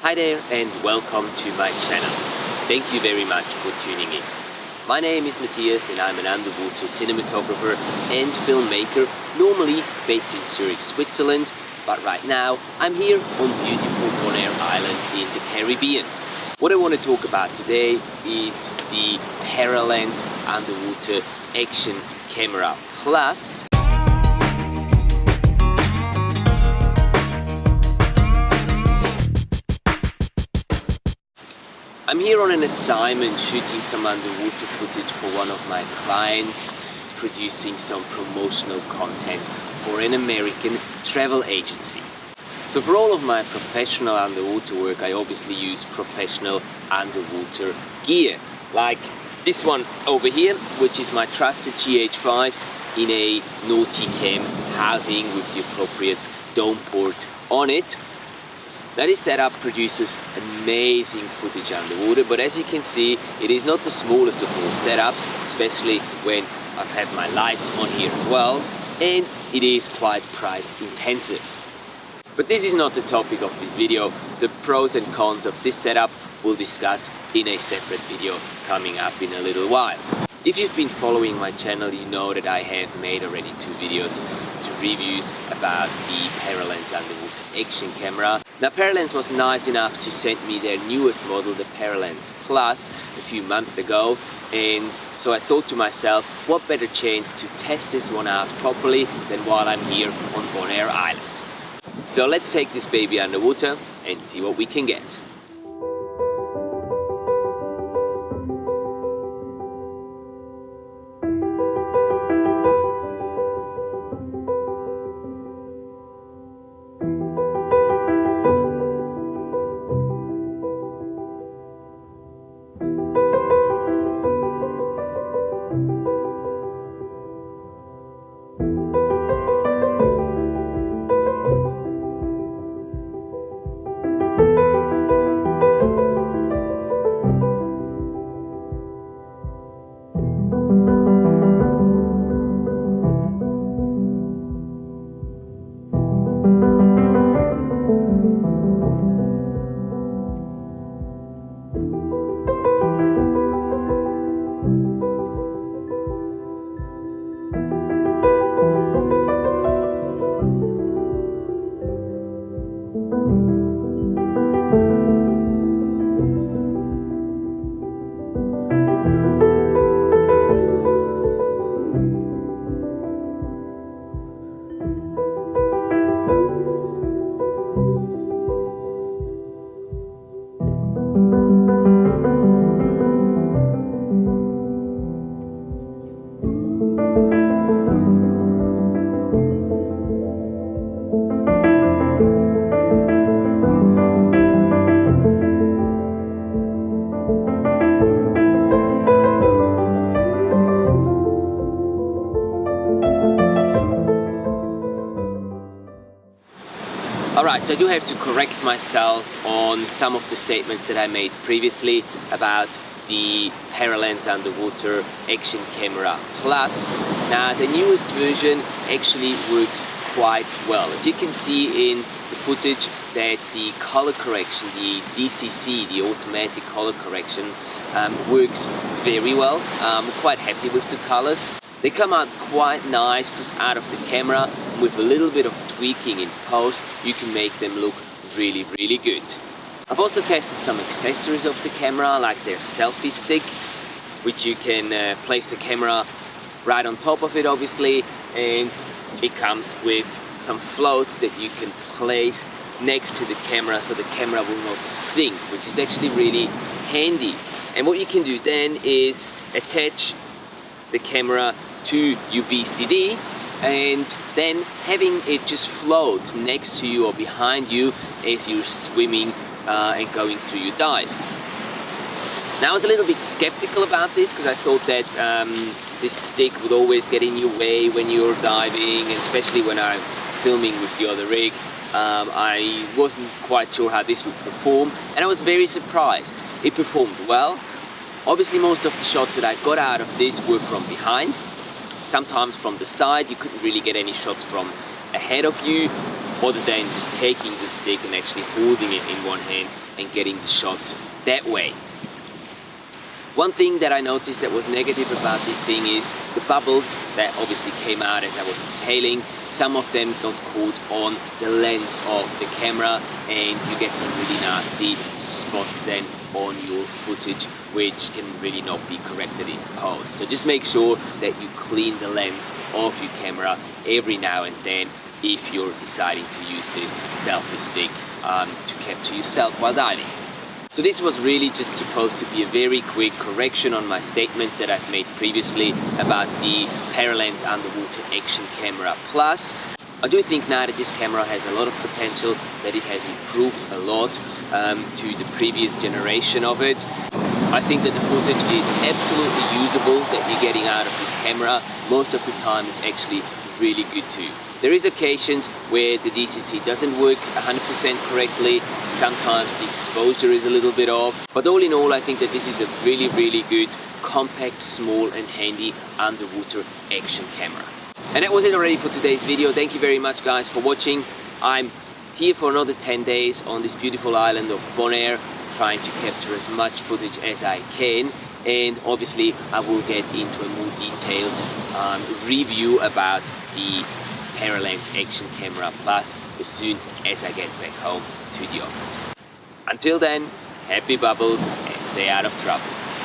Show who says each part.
Speaker 1: Hi there and welcome to my channel. Thank you very much for tuning in. My name is Matthias and I'm an underwater cinematographer and filmmaker, normally based in Zurich, Switzerland, but right now I'm here on beautiful Bonaire Island in the Caribbean. What I want to talk about today is the Paralenz Underwater Action Camera Plus. I'm here on an assignment shooting some underwater footage for one of my clients, producing some promotional content for an American travel agency. So for all of my professional underwater work, I obviously use professional underwater gear, like this one over here, which is my trusted GH5 in a Nauticam housing with the appropriate dome port on it. Now this setup produces amazing footage underwater, but as you can see, it is not the smallest of all setups, especially when I've had my lights on here as well, and it is quite price intensive. But this is not the topic of this video. The pros and cons of this setup we'll discuss in a separate video coming up in a little while. If you've been following my channel, you know that I have made already 2 videos, 2 reviews about the Paralenz Underwater Action Camera. Now Paralenz was nice enough to send me their newest model, the Paralenz Plus, a few months ago, and so I thought to myself, what better chance to test this one out properly than while I'm here on Bonaire Island. So let's take this baby underwater and see what we can get. Alright, so I do have to correct myself on some of the statements that I made previously about the Paralenz Underwater Action Camera Plus. Now the newest version actually works quite well. As you can see in the footage, that the color correction, the DCC, the automatic color correction, works very well. I'm quite happy with the colors. They come out quite nice just out of the camera. With a little bit of tweaking in post, you can make them look really, really good. I've also tested some accessories of the camera, like their selfie stick, which you can place the camera right on top of it, obviously, and it comes with some floats that you can place next to the camera so the camera will not sink, which is actually really handy. And what you can do then is attach the camera to your BCD and then having it just float next to you or behind you as you're swimming and going through your dive. Now I was a little bit skeptical about this because I thought that this stick would always get in your way when you're diving, and especially when I'm filming with the other rig. I wasn't quite sure how this would perform, and I was very surprised. It performed well. Obviously most of the shots that I got out of this were from behind. Sometimes from the side, you couldn't really get any shots from ahead of you, other than just taking the stick and actually holding it in one hand and getting the shots that way. One thing that I noticed that was negative about this thing is the bubbles that obviously came out as I was exhaling. Some of them got caught on the lens of the camera, and you get some really nasty spots then on your footage, which can really not be corrected in post. So just make sure that you clean the lens of your camera every now and then if you're deciding to use this selfie stick to capture yourself while diving. So this was really just supposed to be a very quick correction on my statements that I've made previously about the Paralenz Underwater Action Camera Plus. I do think now that this camera has a lot of potential, that it has improved a lot to the previous generation of it. I think that the footage is absolutely usable that you're getting out of this camera. Most of the time it's actually really good too. There is occasions where the DCC doesn't work 100% correctly. Sometimes the exposure is a little bit off. But all in all, I think that this is a really, really good, compact, small and handy underwater action camera. And that was it already for today's video. Thank you very much guys for watching. I'm here for another 10 days on this beautiful island of Bonaire, trying to capture as much footage as I can. And obviously I will get into a more detailed review about the Paralenz Action Camera Plus as soon as I get back home to the office. Until then, happy bubbles and stay out of troubles.